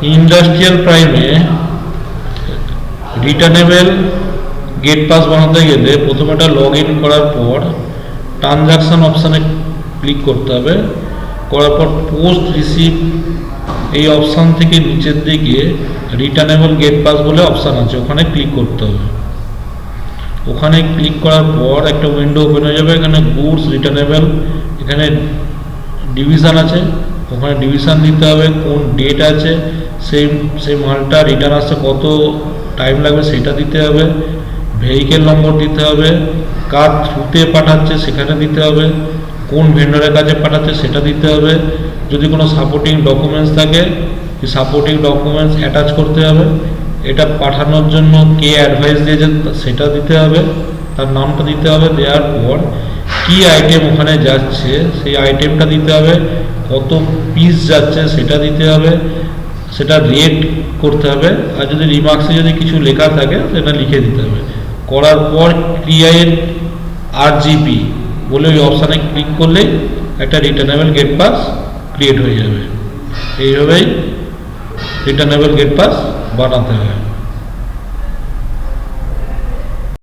Industrial প্রাইমে returnable gate pass বানাতে গেলে প্রথমে এটা লগ ইন করার পর ট্রানজাকশন অপশানে ক্লিক করতে হবে। করার পর পোস্ট রিসিভ এই অপশান থেকে নিচের দিকে রিটার্নেবল গেট পাস বলে অপশান আছে, ওখানে ক্লিক করতে হবে। ওখানে ক্লিক করার পর একটা উইন্ডো ওপেন হয়ে যাবে। এখানে গুডস রিটার্নেবল, এখানে ডিভিশন আছে, ওখানে ডিভিশন দিতে হবে, কোন ডেট আছে, সেই মালটা রিটার্ন আসতে কত টাইম লাগবে সেটা দিতে হবে, ভেহিকেল নম্বর দিতে হবে, কার থ্রুতে পাঠাচ্ছে সেখানে দিতে হবে, কোন ভেন্ডরের কাছে পাঠাচ্ছে সেটা দিতে হবে, যদি কোনো সাপোর্টিং ডকুমেন্টস থাকে সাপোর্টিং ডকুমেন্টস অ্যাটাচ করতে হবে, এটা পাঠানোর জন্য কে অ্যাডভাইস দিয়েছে সেটা দিতে হবে, তার নামটা দিতে হবে। দেওয়ার পর কী আইটেম ওখানে যাচ্ছে সেই আইটেমটা দিতে হবে, কত পিস যাচ্ছে সেটা দিতে হবে, সেটা রেট করতে হবে, আর যদি রিমার্কসে যদি কিছু লেখা থাকে সেটা লিখে দিতে হবে। করার পর ক্রিয়েট আরজিপি বলে ওই অপশানে ক্লিক করলেই একটা রিটার্নেবল গেট পাস ক্রিয়েট হয়ে যাবে। এইভাবেই রিটার্নেবল গেট পাস বানাতে হয়।